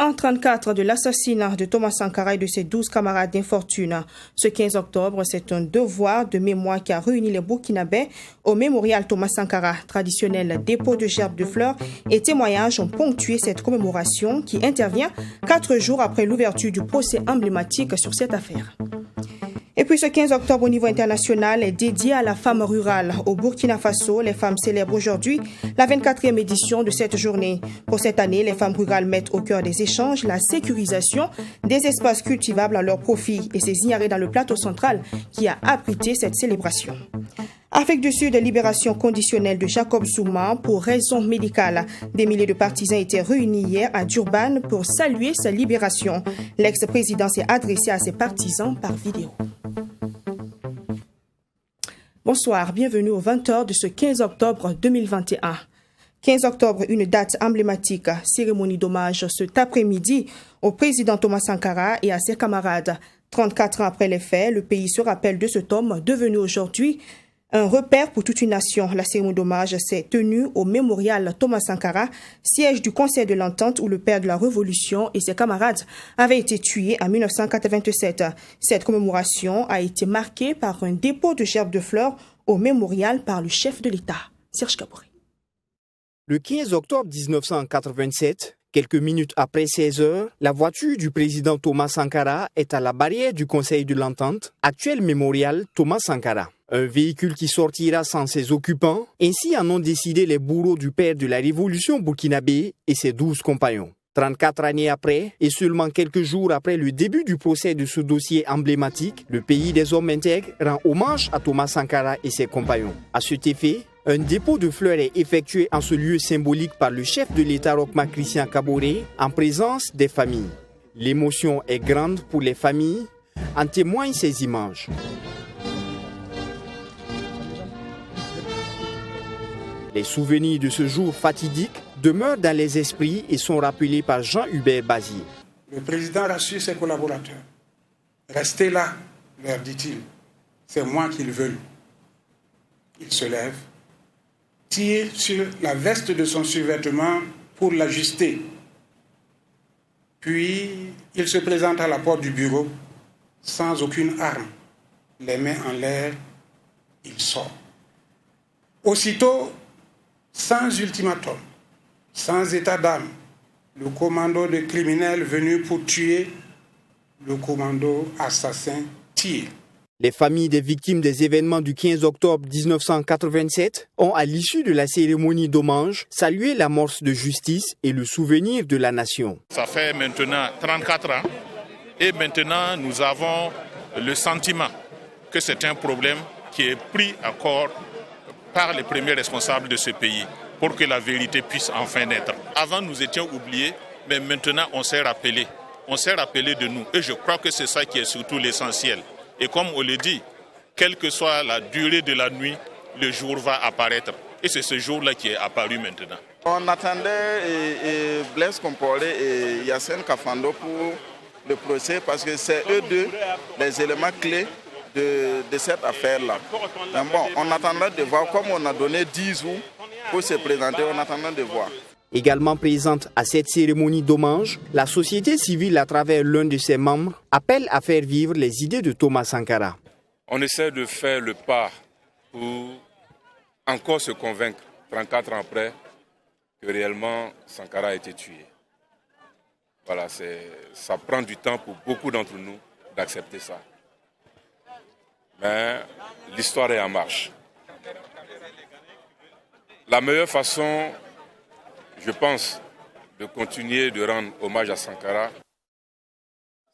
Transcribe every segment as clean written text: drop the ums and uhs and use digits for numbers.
an 34 de l'assassinat de Thomas Sankara et de ses 12 camarades d'infortune. Ce 15 octobre, c'est un devoir de mémoire qui a réuni les Burkinabés au mémorial Thomas Sankara. Traditionnel dépôt de gerbes de fleurs et témoignages ont ponctué cette commémoration qui intervient 4 jours après l'ouverture du procès emblématique sur cette affaire. Et puis ce 15 octobre au niveau international est dédié à la femme rurale. Au Burkina Faso, les femmes célèbrent aujourd'hui la 24e édition de cette journée. Pour cette année, les femmes rurales mettent au cœur des échanges la sécurisation des espaces cultivables à leur profit. Et c'est Zignaré dans le plateau central qui a abrité cette célébration. Afrique du Sud, libération conditionnelle de Jacob Zuma pour raisons médicales. Des milliers de partisans étaient réunis hier à Durban pour saluer sa libération. L'ex-président s'est adressé à ses partisans par vidéo. Bonsoir, bienvenue au 20h de ce 15 octobre 2021. 15 octobre, une date emblématique, cérémonie d'hommage cet après-midi au président Thomas Sankara et à ses camarades. 34 ans après les faits, le pays se rappelle de cet homme devenu aujourd'hui un repère pour toute une nation. La cérémonie d'hommage s'est tenue au mémorial Thomas Sankara, siège du Conseil de l'Entente où le père de la Révolution et ses camarades avaient été tués en 1987. Cette commémoration a été marquée par un dépôt de gerbes de fleurs au mémorial par le chef de l'État, Serge Kaboré. Le 15 octobre 1987, quelques minutes après 16 heures, la voiture du président Thomas Sankara est à la barrière du Conseil de l'Entente, actuel mémorial Thomas Sankara. Un véhicule qui sortira sans ses occupants, ainsi en ont décidé les bourreaux du père de la révolution burkinabé et ses 12 compagnons. 34 années après, et seulement quelques jours après le début du procès de ce dossier emblématique, le pays des hommes intègres rend hommage à Thomas Sankara et ses compagnons. À cet effet, un dépôt de fleurs est effectué en ce lieu symbolique par le chef de l'État Rochma Christian Kaboré en présence des familles. L'émotion est grande pour les familles, en témoignent ces images. Les souvenirs de ce jour fatidique demeurent dans les esprits et sont rappelés par Jean-Hubert Bazier. Le président rassure ses collaborateurs. Restez là, leur dit-il. C'est moi qu'ils veulent. Il se lève, tire sur la veste de son survêtement pour l'ajuster. Puis, il se présente à la porte du bureau sans aucune arme. Les mains en l'air, il sort. Aussitôt, sans ultimatum, sans état d'âme, le commando de criminels venu pour tuer, le commando assassin tire. Les familles des victimes des événements du 15 octobre 1987 ont, à l'issue de la cérémonie d'hommage, salué l'amorce de justice et le souvenir de la nation. Ça fait maintenant 34 ans et maintenant nous avons le sentiment que c'est un problème qui est pris à corps par les premiers responsables de ce pays pour que la vérité puisse enfin naître. Avant, nous étions oubliés, mais maintenant, on s'est rappelé. On s'est rappelé de nous. Et je crois que c'est ça qui est surtout l'essentiel. Et comme on le dit, quelle que soit la durée de la nuit, le jour va apparaître. Et c'est ce jour-là qui est apparu maintenant. On attendait Blaise Compaoré et Yacine Kafando pour le procès parce que c'est eux deux les éléments clés de cette affaire-là. Mais bon, on attendait de voir, comme on a donné 10 jours pour se présenter, on attendait de voir. Également présente à cette cérémonie d'hommage, la société civile, à travers l'un de ses membres, appelle à faire vivre les idées de Thomas Sankara. On essaie de faire le pas pour encore se convaincre, 34 ans après, que réellement Sankara a été tué. Voilà, ça prend du temps pour beaucoup d'entre nous d'accepter ça. Mais l'histoire est en marche. La meilleure façon, je pense, de continuer de rendre hommage à Sankara,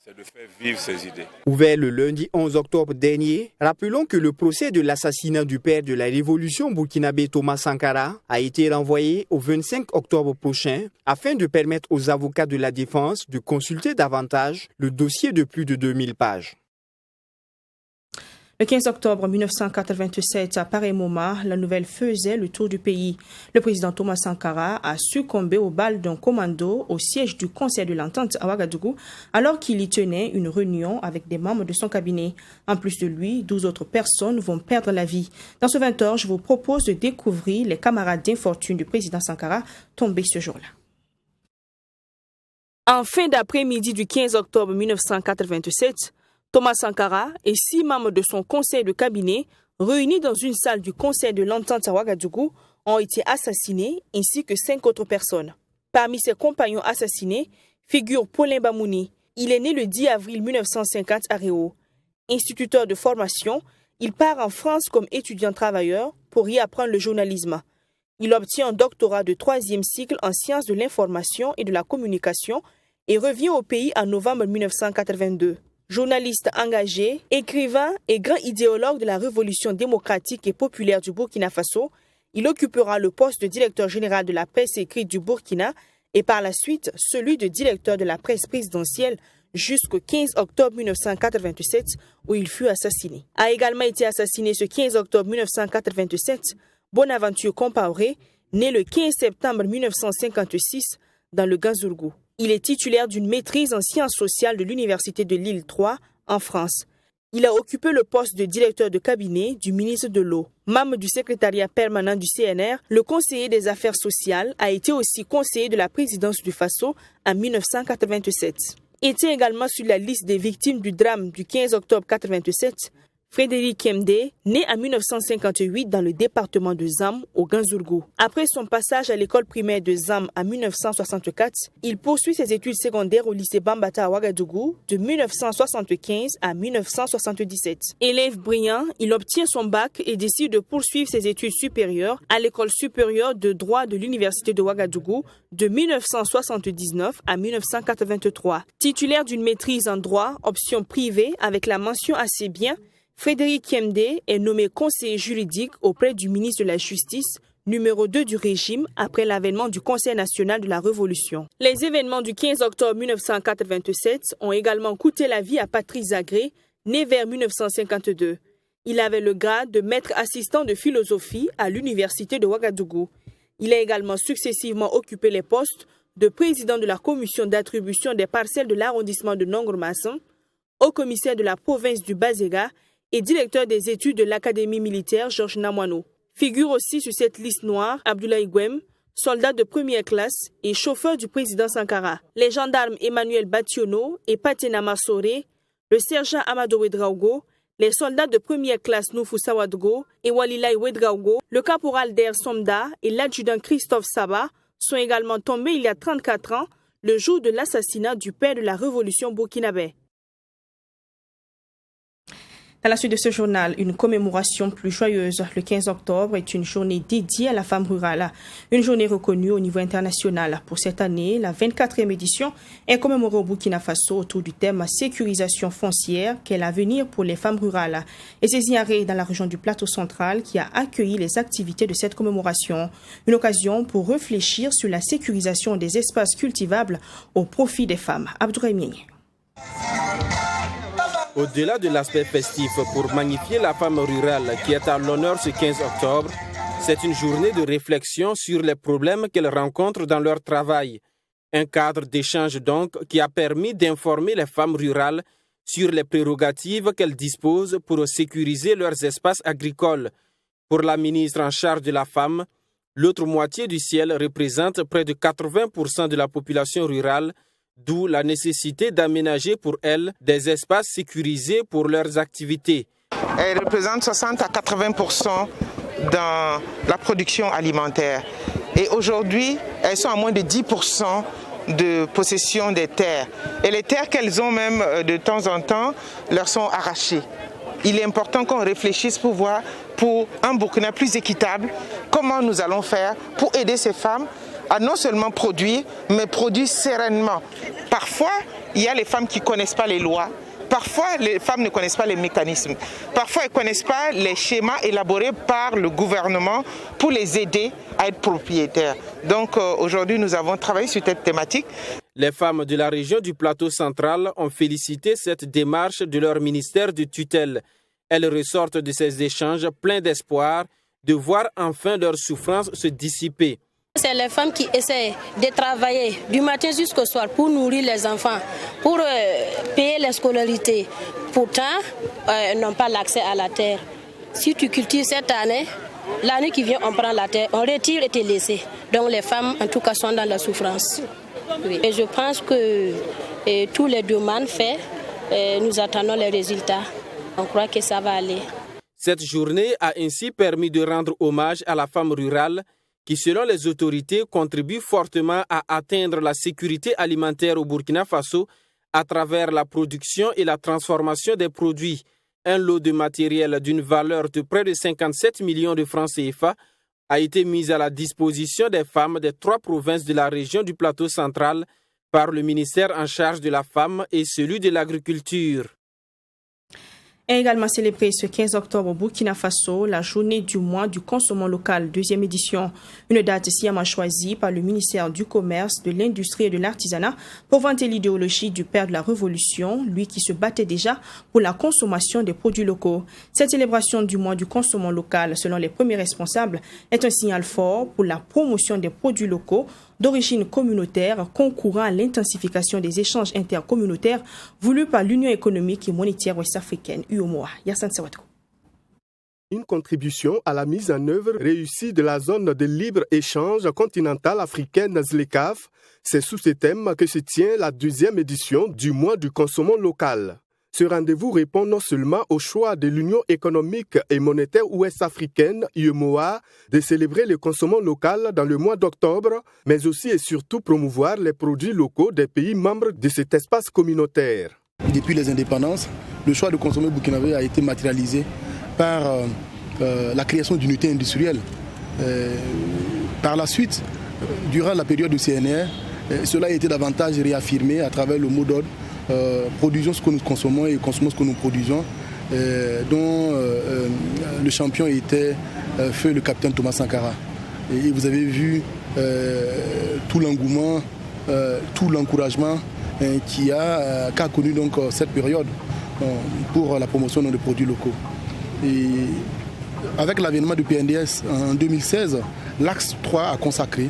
c'est de faire vivre ses idées. Ouvert le lundi 11 octobre dernier, rappelons que le procès de l'assassinat du père de la révolution burkinabé Thomas Sankara a été renvoyé au 25 octobre prochain afin de permettre aux avocats de la défense de consulter davantage le dossier de plus de 2000 pages. Le 15 octobre 1987, à pareil moment, la nouvelle faisait le tour du pays. Le président Thomas Sankara a succombé aux balles d'un commando au siège du Conseil de l'Entente à Ouagadougou, alors qu'il y tenait une réunion avec des membres de son cabinet. En plus de lui, 12 autres personnes vont perdre la vie. Dans ce 20h, je vous propose de découvrir les camarades d'infortune du président Sankara tombés ce jour-là. En fin d'après-midi du 15 octobre 1987, Thomas Sankara et 6 membres de son conseil de cabinet, réunis dans une salle du conseil de l'entente à Ouagadougou, ont été assassinés, ainsi que 5 autres personnes. Parmi ses compagnons assassinés figure Paulin Bamouni. Il est né le 10 avril 1950 à Réau. Instituteur de formation, il part en France comme étudiant travailleur pour y apprendre le journalisme. Il obtient un doctorat de 3e cycle en sciences de l'information et de la communication et revient au pays en novembre 1982. Journaliste engagé, écrivain et grand idéologue de la révolution démocratique et populaire du Burkina Faso, il occupera le poste de directeur général de la presse écrite du Burkina et par la suite celui de directeur de la presse présidentielle jusqu'au 15 octobre 1987 où il fut assassiné. A également été assassiné ce 15 octobre 1987 Bonaventure Compaoré, né le 15 septembre 1956 dans le Ganzourgou. Il est titulaire d'une maîtrise en sciences sociales de l'Université de Lille 3 en France. Il a occupé le poste de directeur de cabinet du ministre de l'Eau. Membre du secrétariat permanent du CNR, le conseiller des affaires sociales a été aussi conseiller de la présidence du Faso en 1987. Était également sur la liste des victimes du drame du 15 octobre 1987, Frédéric Kemdé, né en 1958 dans le département de Zam, au Ganzourgou. Après son passage à l'école primaire de Zam en 1964, il poursuit ses études secondaires au lycée Bambata à Ouagadougou de 1975 à 1977. Élève brillant, il obtient son bac et décide de poursuivre ses études supérieures à l'école supérieure de droit de l'université de Ouagadougou de 1979 à 1983. Titulaire d'une maîtrise en droit, option privée avec la mention assez bien, Frédéric Kemdé est nommé conseiller juridique auprès du ministre de la Justice, numéro 2 du régime, après l'avènement du Conseil national de la Révolution. Les événements du 15 octobre 1987 ont également coûté la vie à Patrice Zagré, né vers 1952. Il avait le grade de maître assistant de philosophie à l'université de Ouagadougou. Il a également successivement occupé les postes de président de la commission d'attribution des parcelles de l'arrondissement de Nongor-Masson, haut commissaire de la province du Bazéga et directeur des études de l'Académie militaire Georges Namoiano. Figure aussi sur cette liste noire Abdoulaye Gwem, soldat de première classe et chauffeur du président Sankara. Les gendarmes Emmanuel Bationo et Patena Massoré, le sergent Amadou Ouedraogo, les soldats de première classe Noufou Sawadgo et Walilay Ouedraogo, le caporal Der Somda et l'adjudant Christophe Saba sont également tombés il y a 34 ans, le jour de l'assassinat du père de la révolution burkinabé. Dans la suite de ce journal, une commémoration plus joyeuse. Le 15 octobre est une journée dédiée à la femme rurale. Une journée reconnue au niveau international. Pour cette année, la 24e édition est commémorée au Burkina Faso autour du thème sécurisation foncière, quel avenir pour les femmes rurales. Et c'est Ziaré, dans la région du Plateau central, qui a accueilli les activités de cette commémoration. Une occasion pour réfléchir sur la sécurisation des espaces cultivables au profit des femmes. Abdourahmane. Au-delà de l'aspect festif pour magnifier la femme rurale qui est à l'honneur ce 15 octobre, c'est une journée de réflexion sur les problèmes qu'elles rencontrent dans leur travail. Un cadre d'échange donc qui a permis d'informer les femmes rurales sur les prérogatives qu'elles disposent pour sécuriser leurs espaces agricoles. Pour la ministre en charge de la femme, l'autre moitié du ciel représente près de 80% de la population rurale, d'où la nécessité d'aménager pour elles des espaces sécurisés pour leurs activités. Elles représentent 60 à 80% dans la production alimentaire. Et aujourd'hui, elles sont à moins de 10% de possession des terres. Et les terres qu'elles ont même de temps en temps leur sont arrachées. Il est important qu'on réfléchisse pour voir, pour un Burkina plus équitable, comment nous allons faire pour aider ces femmes à non seulement produire, mais produire sereinement. Parfois, il y a les femmes qui ne connaissent pas les lois. Parfois, les femmes ne connaissent pas les mécanismes. Parfois, elles ne connaissent pas les schémas élaborés par le gouvernement pour les aider à être propriétaires. Donc, aujourd'hui, nous avons travaillé sur cette thématique. Les femmes de la région du Plateau central ont félicité cette démarche de leur ministère de tutelle. Elles ressortent de ces échanges pleins d'espoir de voir enfin leurs souffrances se dissiper. C'est les femmes qui essaient de travailler du matin jusqu'au soir pour nourrir les enfants, pour payer les scolarités. Pourtant, elles n'ont pas l'accès à la terre. Si tu cultives cette année, l'année qui vient, on prend la terre, on retire et te laisse. Donc les femmes, en tout cas, sont dans la souffrance. Oui. Et je pense que tous les demandes faites, nous attendons les résultats. On croit que ça va aller. Cette journée a ainsi permis de rendre hommage à la femme rurale qui, selon les autorités, contribue fortement à atteindre la sécurité alimentaire au Burkina Faso à travers la production et la transformation des produits. Un lot de matériel d'une valeur de près de 57 millions de francs CFA a été mis à la disposition des femmes des 3 provinces de la région du Plateau central par le ministère en charge de la femme et celui de l'agriculture. Et également célébré ce 15 octobre au Burkina Faso, la journée du mois du consommant local, 2e édition. Une date sciemment choisie par le ministère du Commerce, de l'Industrie et de l'Artisanat pour vanter l'idéologie du père de la Révolution, lui qui se battait déjà pour la consommation des produits locaux. Cette célébration du mois du consommant local, selon les premiers responsables, est un signal fort pour la promotion des produits locaux d'origine communautaire, concourant à l'intensification des échanges intercommunautaires voulus par l'Union économique et monétaire ouest-africaine, UEMOA. Yassine Sawatko. Une contribution à la mise en œuvre réussie de la zone de libre-échange continentale africaine ZLECAf, c'est sous ce thème que se tient la 2e édition du mois du consommant local. Ce rendez-vous répond non seulement au choix de l'Union économique et monétaire ouest-africaine, UEMOA, de célébrer le consommant local dans le mois d'octobre, mais aussi et surtout promouvoir les produits locaux des pays membres de cet espace communautaire. Depuis les indépendances, le choix de consommer burkinabé a été matérialisé par la création d'unités industrielles. Par la suite, durant la période du CNR, cela a été davantage réaffirmé à travers le mot d'ordre produisons ce que nous consommons et consommons ce que nous produisons, dont le champion était feu le capitaine Thomas Sankara. Et vous avez vu tout l'engouement, tout l'encouragement qu'a connu donc cette période pour la promotion de produits locaux. Et avec l'avènement du PNDS en 2016, l'axe 3 a consacré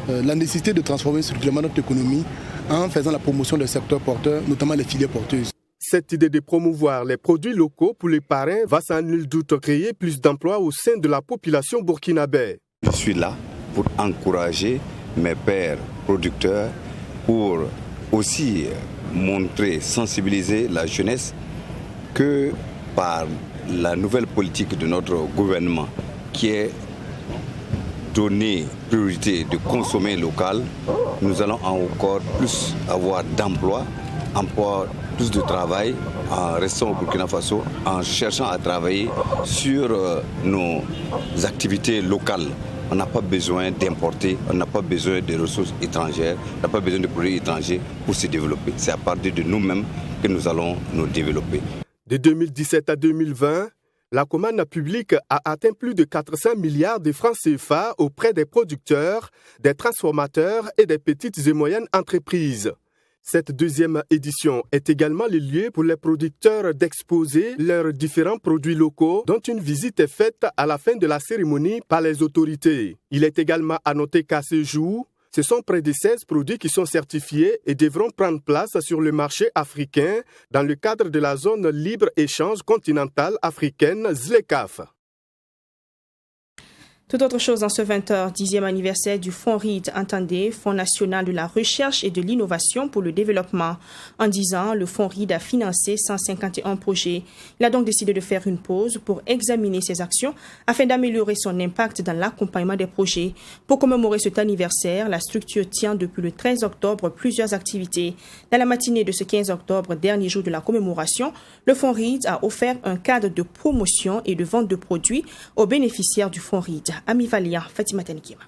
la nécessité de transformer structurellement notre économie en faisant la promotion des secteurs porteurs, notamment les filières porteuses. Cette idée de promouvoir les produits locaux pour les parrains va sans nul doute créer plus d'emplois au sein de la population burkinabé. Je suis là pour encourager mes pairs producteurs, pour aussi montrer, sensibiliser la jeunesse que par la nouvelle politique de notre gouvernement qui est donner priorité de consommer local, nous allons encore plus avoir d'emplois, plus de travail en restant au Burkina Faso, en cherchant à travailler sur nos activités locales. On n'a pas besoin d'importer, on n'a pas besoin de ressources étrangères, on n'a pas besoin de produits étrangers pour se développer. C'est à partir de nous-mêmes que nous allons nous développer. De 2017 à 2020, la commande publique a atteint plus de 400 milliards de francs CFA auprès des producteurs, des transformateurs et des petites et moyennes entreprises. Cette 2e édition est également le lieu pour les producteurs d'exposer leurs différents produits locaux dont une visite est faite à la fin de la cérémonie par les autorités. Il est également à noter qu'à ce jour, ce sont près de 16 produits qui sont certifiés et devront prendre place sur le marché africain dans le cadre de la zone libre-échange continentale africaine ZLECAf. Tout autre chose en ce 20h, 10e anniversaire du Fonds RID, entendez, Fonds national de la recherche et de l'innovation pour le développement. En 10 ans, le Fonds RID a financé 151 projets. Il a donc décidé de faire une pause pour examiner ses actions afin d'améliorer son impact dans l'accompagnement des projets. Pour commémorer cet anniversaire, la structure tient depuis le 13 octobre plusieurs activités. Dans la matinée de ce 15 octobre, dernier jour de la commémoration, le Fonds RID a offert un cadre de promotion et de vente de produits aux bénéficiaires du Fonds RID. Ami Valian, Fatima Tenkima.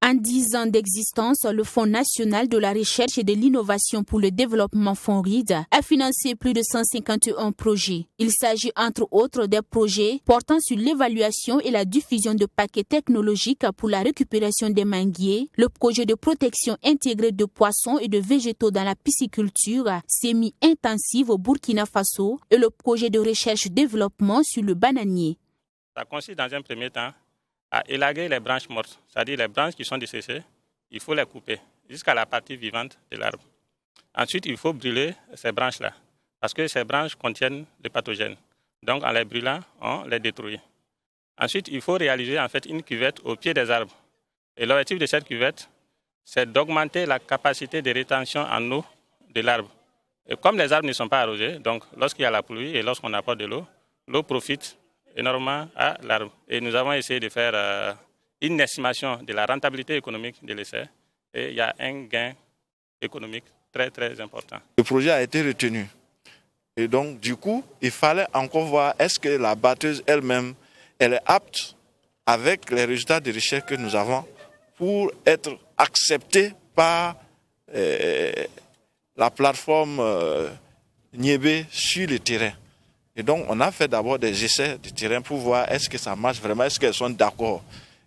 En 10 ans d'existence, le Fonds national de la recherche et de l'innovation pour le développement Fonds RID a financé plus de 151 projets. Il s'agit entre autres des projets portant sur l'évaluation et la diffusion de paquets technologiques pour la récupération des manguiers, le projet de protection intégrée de poissons et de végétaux dans la pisciculture semi-intensive au Burkina Faso et le projet de recherche-développement sur le bananier. Ça consiste dans un premier temps à élaguer les branches mortes, c'est-à-dire les branches qui sont desséchées, il faut les couper jusqu'à la partie vivante de l'arbre. Ensuite, il faut brûler ces branches-là, parce que ces branches contiennent des pathogènes. Donc, en les brûlant, on les détruit. Ensuite, il faut réaliser en fait une cuvette au pied des arbres. Et l'objectif de cette cuvette, c'est d'augmenter la capacité de rétention en eau de l'arbre. Et comme les arbres ne sont pas arrosés, donc lorsqu'il y a la pluie et lorsqu'on apporte de l'eau, l'eau profite énormément à l'arbre. Et nous avons essayé de faire une estimation de la rentabilité économique de l'essai et il y a un gain économique très très important. Le projet a été retenu. Et donc, du coup, il fallait encore voir est-ce que la batteuse elle-même, elle est apte avec les résultats de recherche que nous avons pour être acceptée par la plateforme Niébé sur le terrain. Et donc, on a fait d'abord des essais de terrain pour voir est-ce que ça marche vraiment, est-ce qu'elles sont d'accord.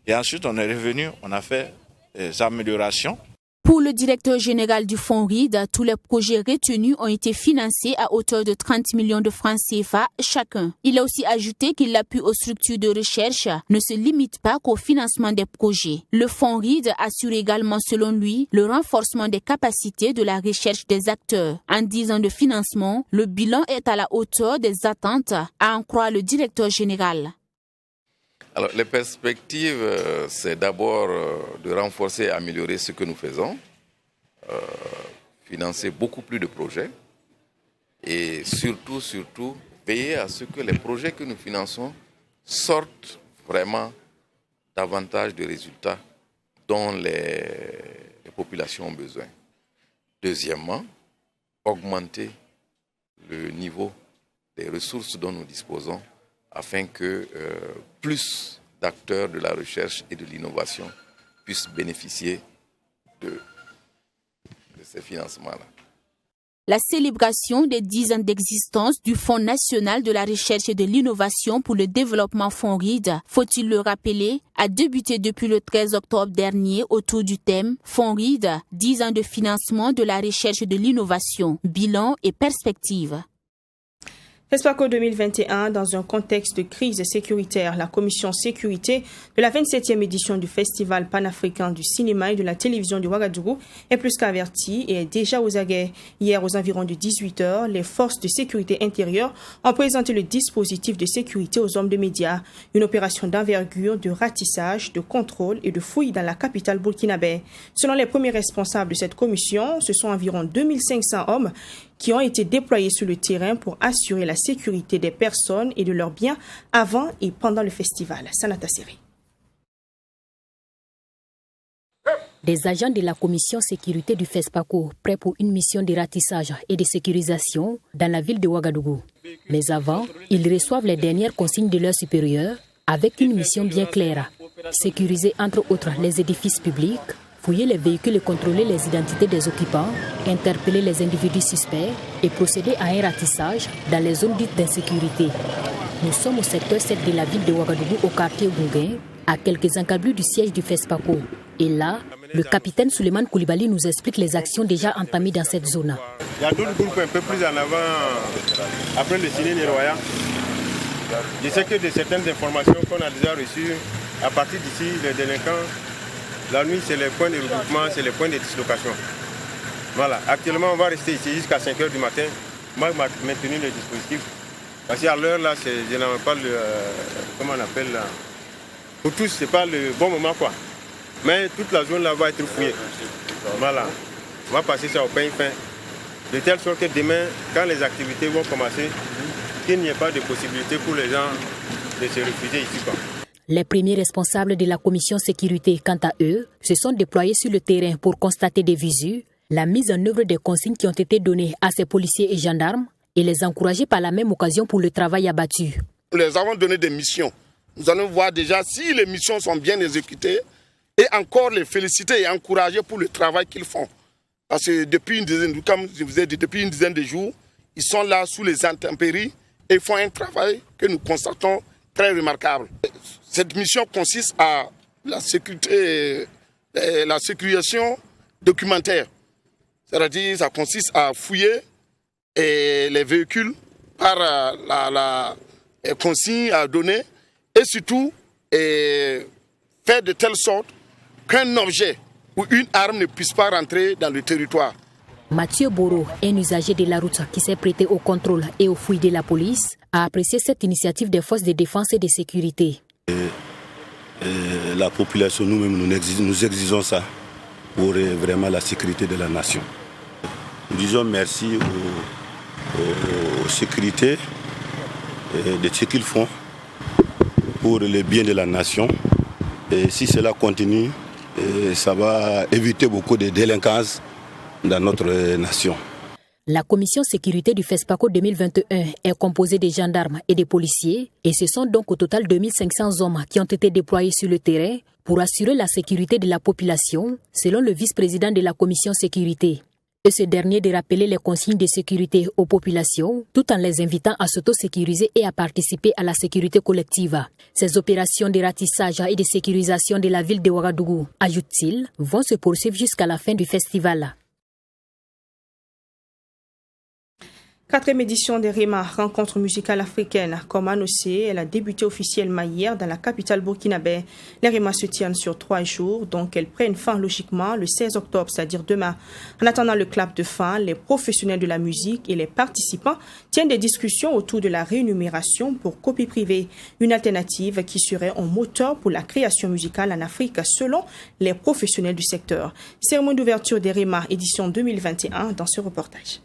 Et ensuite, on est revenu, on a fait des améliorations. Pour le directeur général du Fonds RID, tous les projets retenus ont été financés à hauteur de 30 millions de francs CFA chacun. Il a aussi ajouté que l'appui aux structures de recherche ne se limite pas qu'au financement des projets. Le Fonds RID assure également, selon lui, le renforcement des capacités de la recherche des acteurs. En 10 ans de financement, le bilan est à la hauteur des attentes, à en croire le directeur général. Alors, les perspectives, c'est d'abord de renforcer et améliorer ce que nous faisons, financer beaucoup plus de projets et surtout, veiller à ce que les projets que nous finançons sortent vraiment davantage de résultats dont les populations ont besoin. Deuxièmement, augmenter le niveau des ressources dont nous disposons afin que plus d'acteurs de la recherche et de l'innovation puissent bénéficier de ces financements-là. La célébration des 10 ans d'existence du Fonds national de la recherche et de l'innovation pour le développement Fonds RID, faut-il le rappeler, a débuté depuis le 13 octobre dernier autour du thème Fonds RID, 10 ans de financement de la recherche et de l'innovation, bilan et perspectives. FESPACO 2021, dans un contexte de crise sécuritaire, la commission sécurité de la 27e édition du Festival panafricain du cinéma et de la télévision de Ouagadougou est plus qu'avertie et est déjà aux aguets. Hier, aux environs de 18h, les forces de sécurité intérieure ont présenté le dispositif de sécurité aux hommes de médias. Une opération d'envergure, de ratissage, de contrôle et de fouille dans la capitale burkinabé. Selon les premiers responsables de cette commission, ce sont environ 2500 hommes qui ont été déployés sur le terrain pour assurer la sécurité des personnes et de leurs biens avant et pendant le festival. Sanata Seri. Des agents de la commission sécurité du FESPACO prêts pour une mission de ratissage et de sécurisation dans la ville de Ouagadougou. Mais avant, ils reçoivent les dernières consignes de leurs supérieurs avec une mission bien claire. Sécuriser entre autres les édifices publics, fouiller les véhicules et contrôler les identités des occupants, interpeller les individus suspects et procéder à un ratissage dans les zones dites d'insécurité. Nous sommes au secteur 7 de la ville de Ouagadougou, au quartier Ogunguin, à quelques encablures du siège du FESPACO. Et là, le capitaine Souleymane Koulibaly nous explique les actions déjà entamées dans cette zone. Il y a d'autres groupes un peu plus en avant, après le ciné Niroya. Je sais que de certaines informations qu'on a déjà reçues, à partir d'ici, les délinquants, la nuit, c'est les points de regroupement, c'est les points de dislocation. Voilà. Actuellement, on va rester ici jusqu'à 5h du matin. Moi, je vais maintenir le dispositif. Parce qu'à l'heure, là, je n'en pas le... comment on appelle là. Pour tous, ce n'est pas le bon moment, quoi. Mais toute la zone, là, va être fouillée. Voilà. On va passer ça au pain fin. De telle sorte que demain, quand les activités vont commencer, qu'il n'y ait pas de possibilité pour les gens de se réfugier ici, quoi. Les premiers responsables de la commission sécurité, quant à eux, se sont déployés sur le terrain pour constater des visus, la mise en œuvre des consignes qui ont été données à ces policiers et gendarmes et les encourager par la même occasion pour le travail abattu. Nous les avons donné des missions. Nous allons voir déjà si les missions sont bien exécutées et encore les féliciter et encourager pour le travail qu'ils font. Parce que depuis une dizaine, comme je vous ai dit, depuis une dizaine de jours, ils sont là sous les intempéries et font un travail que nous constatons très remarquable. Cette mission consiste à la sécurité, la sécurisation documentaire. C'est-à-dire, ça consiste à fouiller les véhicules par la consigne à donner et surtout faire de telle sorte qu'un objet ou une arme ne puisse pas rentrer dans le territoire. Mathieu Boro, un usager de la route qui s'est prêté au contrôle et aux fouilles de la police, a apprécié cette initiative des forces de défense et de sécurité. La population, nous-mêmes, nous exigeons ça. pour vraiment la sécurité de la nation. Nous disons merci aux sécurités de ce qu'ils font pour le bien de la nation. Et si cela continue, ça va éviter beaucoup de délinquance dans notre nation. La commission sécurité du FESPACO 2021 est composée des gendarmes et des policiers et ce sont donc au total 2500 hommes qui ont été déployés sur le terrain pour assurer la sécurité de la population, selon le vice-président de la commission sécurité. Et ce dernier de rappeler les consignes de sécurité aux populations tout en les invitant à s'auto-sécuriser et à participer à la sécurité collective. Ces opérations de ratissage et de sécurisation de la ville de Ouagadougou, ajoute-t-il, vont se poursuivre jusqu'à la fin du festival. 4e édition des RIMA, rencontre musicale africaine, comme annoncé, elle a débuté officiellement hier dans la capitale burkinabé. Les RIMA se tiennent sur 3 jours, donc elles prennent fin logiquement le 16 octobre, c'est-à-dire demain. En attendant le clap de fin, les professionnels de la musique et les participants tiennent des discussions autour de la rémunération pour copie privée, une alternative qui serait un moteur pour la création musicale en Afrique selon les professionnels du secteur. Cérémonie d'ouverture des RIMA, édition 2021, dans ce reportage.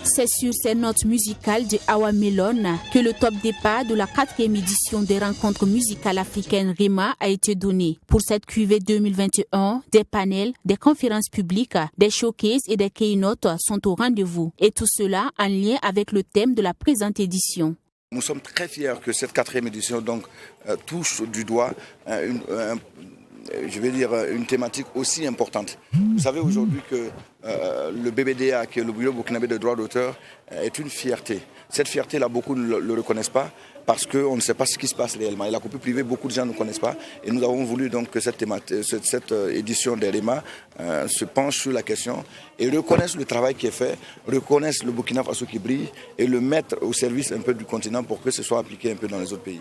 C'est sur ces notes musicales de Awa Melon que le top départ de la 4e édition des rencontres musicales africaines RIMA a été donné. Pour cette cuvée 2021, des panels, des conférences publiques, des showcases et des keynotes sont au rendez-vous. Et tout cela en lien avec le thème de la présente édition. Nous sommes très fiers que cette 4e édition touche du doigt une thématique aussi importante. Vous savez aujourd'hui que le BBDA, qui est le Bureau burkinabé des droits d'auteur, est une fierté. Cette fierté-là, beaucoup ne le reconnaissent pas parce qu'on ne sait pas ce qui se passe réellement. Et la copie privée, beaucoup de gens ne connaissent pas. Et nous avons voulu donc que cette édition des RIMA se penche sur la question et reconnaisse le travail qui est fait, reconnaisse le Burkina Faso qui brille et le mettre au service un peu du continent pour que ce soit appliqué un peu dans les autres pays.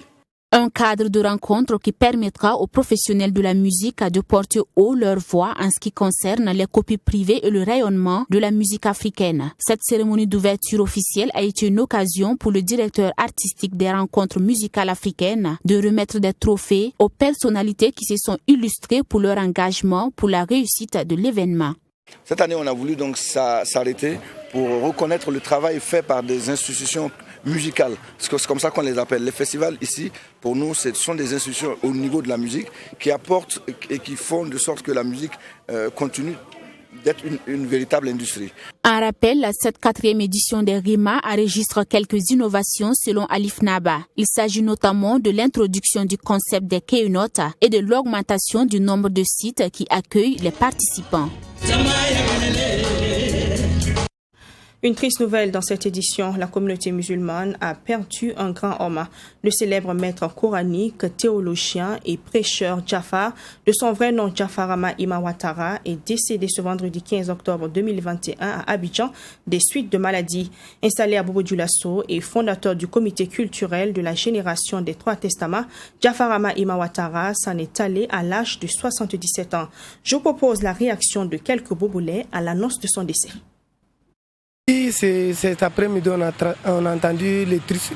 Un cadre de rencontre qui permettra aux professionnels de la musique de porter haut leur voix en ce qui concerne les copies privées et le rayonnement de la musique africaine. Cette cérémonie d'ouverture officielle a été une occasion pour le directeur artistique des rencontres musicales africaines de remettre des trophées aux personnalités qui se sont illustrées pour leur engagement pour la réussite de l'événement. Cette année, on a voulu donc s'arrêter pour reconnaître le travail fait par des institutions musicales. C'est comme ça qu'on les appelle. Les festivals ici, pour nous, ce sont des institutions au niveau de la musique qui apportent et qui font de sorte que la musique continue d'être une véritable industrie. En rappel, cette 4e édition des RIMA enregistre quelques innovations selon Alif Naba. Il s'agit notamment de l'introduction du concept des keynotes et de l'augmentation du nombre de sites qui accueillent les participants. Une triste nouvelle dans cette édition, la communauté musulmane a perdu un grand homme. Le célèbre maître coranique, théologien et prêcheur Jafar, de son vrai nom Jafarama Imawatara, est décédé ce vendredi 15 octobre 2021 à Abidjan des suites de maladies. Installé à Bobo Dioulasso et fondateur du comité culturel de la génération des 3 testaments, Jafarama Imawatara s'en est allé à l'âge de 77 ans. Je vous propose la réaction de quelques Bobolais à l'annonce de son décès. Cet après-midi, on a entendu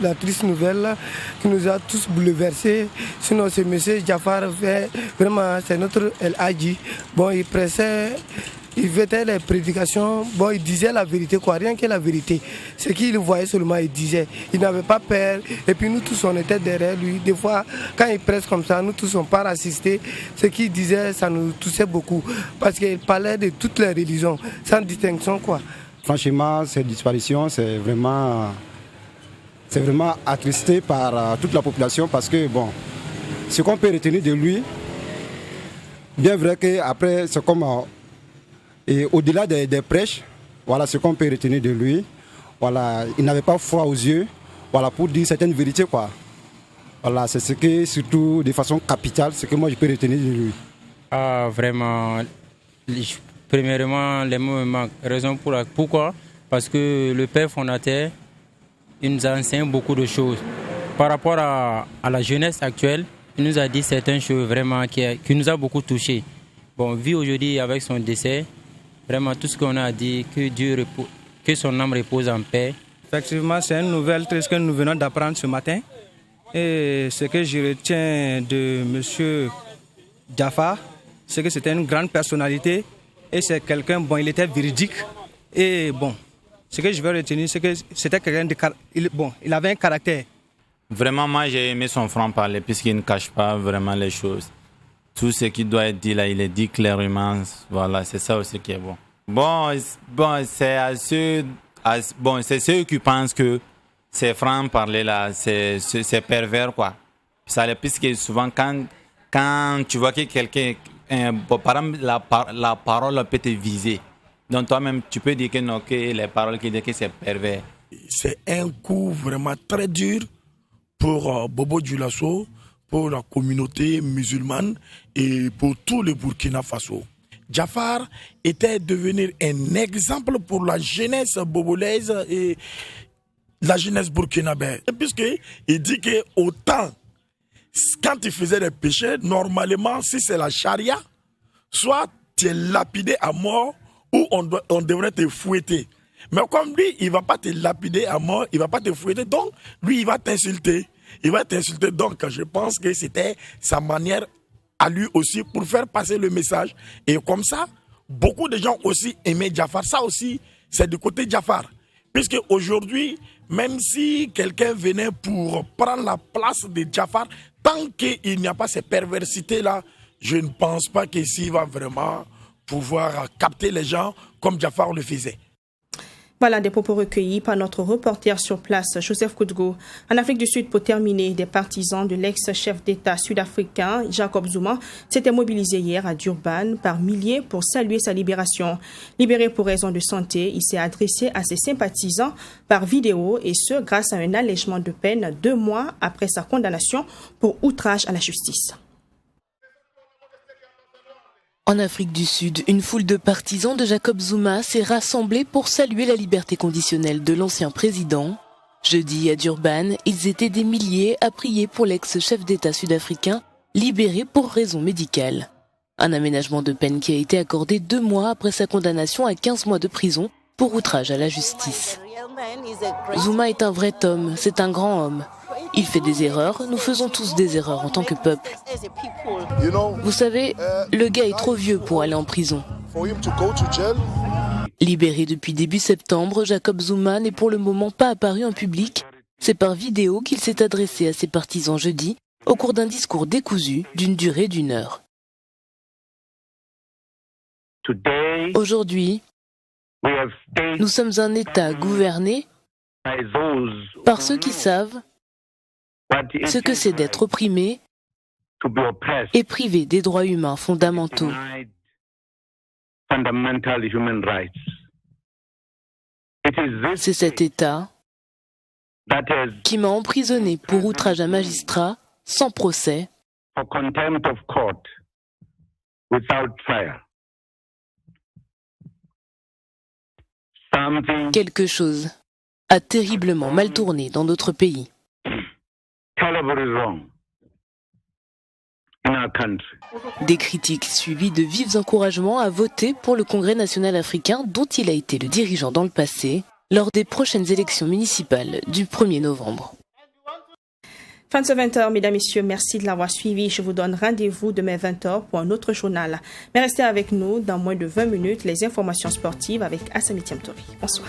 la triste nouvelle qui nous a tous bouleversés. Sinon, ce monsieur Jafar, vraiment, c'est notre El Hadji. Bon, il pressait, il faisait les prédications. Bon, il disait la vérité, quoi, rien que la vérité. Ce qu'il voyait seulement, il disait. Il n'avait pas peur. Et puis nous tous, on était derrière lui. Des fois, quand il presse comme ça, nous tous, on part assister. Ce qu'il disait, ça nous touchait beaucoup. Parce qu'il parlait de toutes les religions, sans distinction, quoi. Franchement, cette disparition, c'est vraiment attristé par toute la population parce que, bon, ce qu'on peut retenir de lui, bien vrai qu'après, c'est comme, et au-delà des prêches, voilà ce qu'on peut retenir de lui. Voilà, il n'avait pas froid aux yeux, voilà, pour dire certaines vérités, quoi. Voilà, c'est ce que, surtout de façon capitale, ce que moi je peux retenir de lui. Ah, vraiment. Premièrement, les mots me manquent. Raison pourquoi? Parce que le père fondateur, il nous a enseigné beaucoup de choses. Par rapport à la jeunesse actuelle, il nous a dit certaines choses vraiment qui nous a beaucoup touchés. Bon, vu aujourd'hui avec son décès, vraiment tout ce qu'on a dit, que son âme repose en paix. Effectivement, c'est une nouvelle triste que nous venons d'apprendre ce matin. Et ce que je retiens de M. Jafar, c'est que c'était une grande personnalité et c'est quelqu'un, bon, il était véridique. Et bon, ce que je vais retenir, c'est que c'était quelqu'un il avait un caractère. Vraiment, moi, j'ai aimé son franc-parler puisqu'il ne cache pas vraiment les choses. Tout ce qui doit être dit là, il est dit clairement. Voilà, c'est ça aussi qui est bon. Bon, c'est ceux qui pensent que ces francs-parler là, c'est pervers, quoi. Ça, puisque souvent, quand tu vois que quelqu'un, par exemple, la parole peut te viser. Donc toi-même, tu peux dire que non, que les paroles qui disent que c'est pervers. C'est un coup vraiment très dur pour Bobo Dioulasso, pour la communauté musulmane et pour tout le Burkina Faso. Jafar était devenu un exemple pour la jeunesse bobolaise et la jeunesse burkinabé. Puisqu'il dit qu'autant, quand il faisait des péchés, normalement, si c'est la charia, soit tu es lapidé à mort ou on devrait te fouetter. Mais comme lui, il ne va pas te lapider à mort, il ne va pas te fouetter, donc lui, il va t'insulter. Il va t'insulter, donc je pense que c'était sa manière à lui aussi pour faire passer le message. Et comme ça, beaucoup de gens aussi aimaient Jafar. Ça aussi, c'est du côté Jafar. Puisque aujourd'hui, même si quelqu'un venait pour prendre la place de Jafar, tant qu'il n'y a pas ces perversités-là, je ne pense pas qu'ici va vraiment pouvoir capter les gens comme Jafar le faisait. Voilà des propos recueillis par notre reporter sur place, Joseph Koudgo. En Afrique du Sud, pour terminer, des partisans de l'ex-chef d'État sud-africain, Jacob Zuma, s'étaient mobilisés hier à Durban par milliers pour saluer sa libération. Libéré pour raison de santé, il s'est adressé à ses sympathisants par vidéo et ce, grâce à un allègement de peine 2 mois après sa condamnation pour outrage à la justice. En Afrique du Sud, une foule de partisans de Jacob Zuma s'est rassemblée pour saluer la liberté conditionnelle de l'ancien président. Jeudi, à Durban, ils étaient des milliers à prier pour l'ex-chef d'État sud-africain, libéré pour raison médicale. Un aménagement de peine qui a été accordé 2 mois après sa condamnation à 15 mois de prison pour outrage à la justice. Zuma est un vrai homme, c'est un grand homme. Il fait des erreurs, nous faisons tous des erreurs en tant que peuple. Vous savez, le gars est trop vieux pour aller en prison. Libéré depuis début septembre, Jacob Zuma n'est pour le moment pas apparu en public. C'est par vidéo qu'il s'est adressé à ses partisans jeudi, au cours d'un discours décousu d'une durée d'1 heure. Aujourd'hui, nous sommes un État gouverné par ceux qui savent ce que c'est d'être opprimé et privé des droits humains fondamentaux. C'est cet État qui m'a emprisonné pour outrage à magistrat sans procès. Quelque chose a terriblement mal tourné dans notre pays. Des critiques suivies de vifs encouragements à voter pour le Congrès national africain dont il a été le dirigeant dans le passé lors des prochaines élections municipales du 1er novembre. Fin de ce 20h, mesdames, messieurs, merci de l'avoir suivi. Je vous donne rendez-vous demain 20h pour un autre journal. Mais restez avec nous dans moins de 20 minutes, les informations sportives avec Assami Tiamtori. Bonsoir.